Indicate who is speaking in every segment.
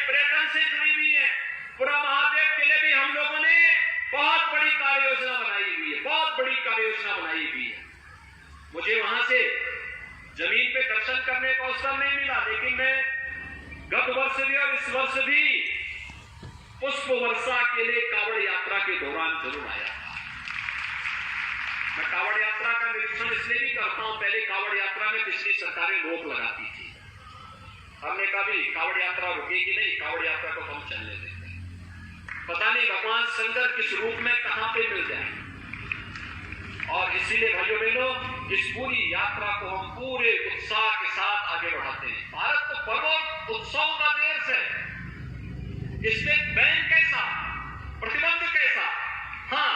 Speaker 1: पर्यटन से जुड़ी हुई है। पूरा महादेव के लिए भी हम लोगों ने बहुत बड़ी कार्य योजना बनाई हुई है, बहुत बड़ी कार्य योजना बनाई हुई है। मुझे वहां से जमीन पे दर्शन करने का अवसर नहीं मिला, लेकिन मैं गत वर्ष भी और इस वर्ष भी पुष्प वर्षा के लिए कावड़ यात्रा के दौरान जरूर आया था। मैं कावड़ यात्रा का निरीक्षण इसलिए भी करता हूं, पहले कावड़ यात्रा में पिछली सरकारें रोक लगाती थी। हमने कहा भी कावड़ यात्रा रुकेगी नहीं, कावड़ यात्रा को हम चलने देते हैं। पता नहीं भगवान शंकर किस रूप में कहां पे मिल जाए। और इसीलिए भाइयों बहनों, इस पूरी यात्रा को हम पूरे उत्साह के साथ आगे बढ़ाते हैं। भारत तो पर्वों उत्सव का देश है। इसमें बैन कैसा, प्रतिबंध कैसा, हाँ,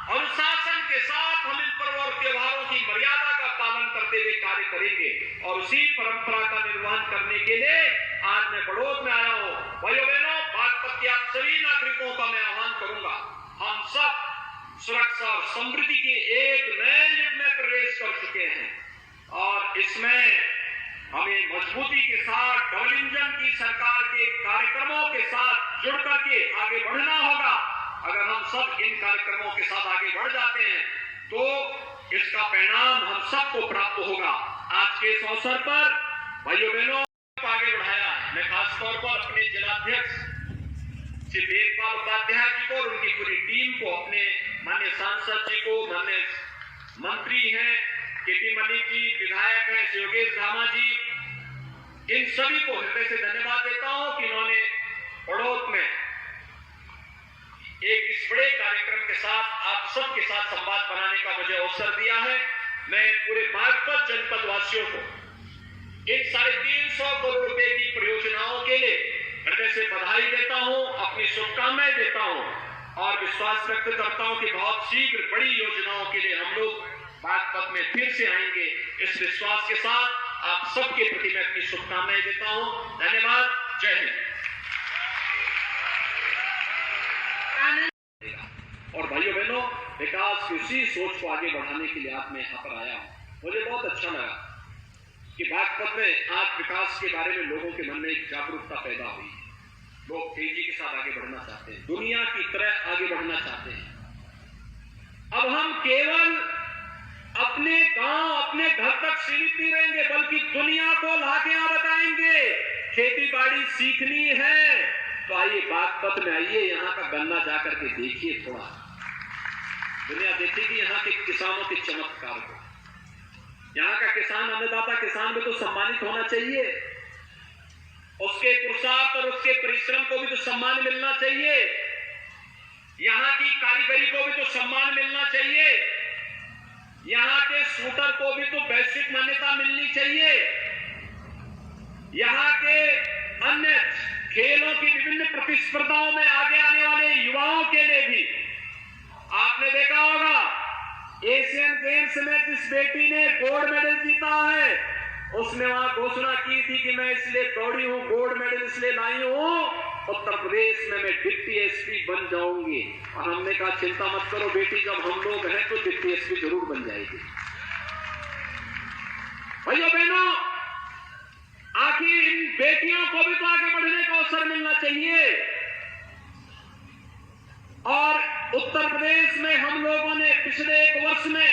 Speaker 1: अनुशासन के साथ हम इन पर्व और त्योहारों की मर्यादा का पालन करते हुए कार्य करेंगे। और उसी परंपरा का निर्वहन करने के लिए आज मैं बड़ौद में आया हूं। भाइयों बहनों, बागपत के आप सभी नागरिकों का मैं आह्वान करूंगा, हम सब सुरक्षा और समृद्धि के एक नए युग में प्रवेश कर चुके हैं और इसमें हमें मजबूती के साथ डबल इंजन की सरकार के कार्यक्रमों के साथ जुड़ करके आगे बढ़ना होगा। अगर हम सब इन कार्यक्रमों के साथ आगे बढ़ जाते हैं तो इसका परिणाम हम सबको प्राप्त होगा। आज के इस अवसर पर भाइयों बहनों आगे बढ़ाया है। मैं खासतौर पर अपने जिलाध्यक्ष श्री देवपाल उपाध्याय जी को और उनकी पूरी टीम को, अपने माननीय सांसद जी को, माननीय मंत्री हैं केपी मलिक जी, विधायक हैं योगेश धामा जी, इन सभी को हृदय से धन्यवाद देता हूं कि इन्होंने बड़ौद में एक इस बड़े कार्यक्रम के साथ आप सबके साथ संवाद बनाने का मुझे अवसर दिया है। मैं पूरे बागपत जनपद वासियों को इन 350 करोड़ रुपए की परियोजनाओं के लिए हृदय से बधाई देता हूं, अपनी शुभकामनाएं देता हूं और विश्वास व्यक्त करता हूं कि बहुत शीघ्र बड़ी योजनाओं के लिए हम लोग बागपत में फिर से आएंगे। इस विश्वास के साथ आप सबके प्रति मैं अपनी शुभकामनाएं देता हूं। धन्यवाद। जय हिंद। और भाइयों बहनों, विकास की उसी सोच को आगे बढ़ाने के लिए आज मैं यहाँ पर आया हूँ। मुझे बहुत अच्छा लगा कि बागपत में आज विकास के बारे में लोगों के मन में एक जागरूकता पैदा हुई है। लोग तेजी के साथ आगे बढ़ना चाहते हैं, दुनिया की तरह आगे बढ़ना चाहते हैं। अब हम केवल अपने गांव, अपने घर तक सीमित नहीं रहेंगे, बल्कि दुनिया को लाके यहां बताएंगे खेती बाड़ी सीखनी है तो आइए बागपत में आइए, यहाँ का गन्ना जाकर के देखिए, थोड़ा दुनिया देखेगी यहाँ के किसानों के चमत्कार को। यहाँ का किसान, अन्नदाता किसान भी तो सम्मानित होना चाहिए, उसके पुरुषार्थ और उसके परिश्रम को भी तो सम्मान मिलना चाहिए। यहाँ की कारीगरी को भी तो सम्मान मिलना चाहिए। यहाँ के शूटर को भी तो वैश्विक मान्यता मिलनी चाहिए। यहाँ के अन्य खेलों की विभिन्न प्रतिस्पर्धाओं में आगे आने वाले युवाओं के लिए भी आपने देखा होगा एशियन गेम्स में जिस बेटी ने गोल्ड मेडल जीता है, उसने वहां घोषणा की थी कि मैं इसलिए दौड़ी हूं, गोल्ड मेडल इसलिए लाई हूं, उत्तर प्रदेश में मैं डिप्टी एसपी बन जाऊंगी। और हमने कहा चिंता मत करो बेटी, जब हम लोग हैं तो डिप्टी एसपी जरूर बन जाएगी। भाइयों बहनों, आखिर इन बेटियों को भी तो आगे बढ़ने का अवसर मिलना चाहिए। और उत्तर प्रदेश में हम लोगों ने पिछले एक वर्ष में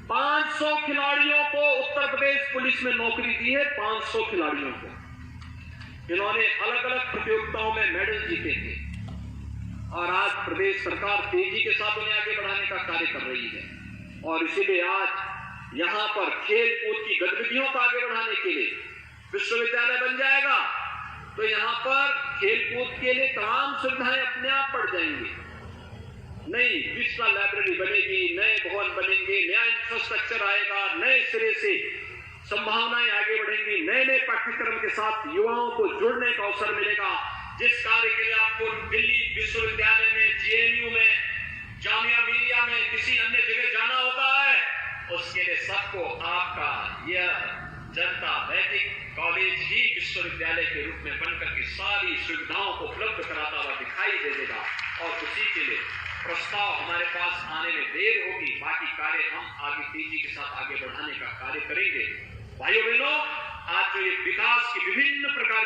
Speaker 1: 500 खिलाड़ियों को उत्तर प्रदेश पुलिस में नौकरी दी है। 500 खिलाड़ियों को इन्होंने अलग अलग प्रतियोगिताओं में मेडल जीते थे और आज प्रदेश सरकार तेजी के साथ उन्हें आगे बढ़ाने का कार्य कर रही है। और इसीलिए आज यहां पर खेल कूद की गतिविधियों को आगे बढ़ाने के लिए विश्वविद्यालय बन जाएगा तो यहां पर खेल कूद के लिए तमाम सुविधाएं अपने आप बढ़ जाएंगी। नई विश्व लाइब्रेरी बनेगी, नए भवन बनेंगे, नया इंफ्रास्ट्रक्चर आएगा, नए सिरे से संभावनाएं आगे बढ़ेंगी, नए नए पाठ्यक्रम के साथ युवाओं को जुड़ने का अवसर मिलेगा। जिस कार्य के लिए आपको दिल्ली विश्वविद्यालय में, GNU सबको आपका यह जनता वैदिक कॉलेज ही विश्वविद्यालय के रूप में बनकर के सारी सुविधाओं को उपलब्ध कराता हुआ दिखाई दे देगा और उसी के लिए प्रस्ताव हमारे पास आने में देर होगी, बाकी कार्य हम आगे तेजी के साथ आगे बढ़ाने का कार्य करेंगे। भाइयों बहनों, आज जो ये विकास की विभिन्न प्रकार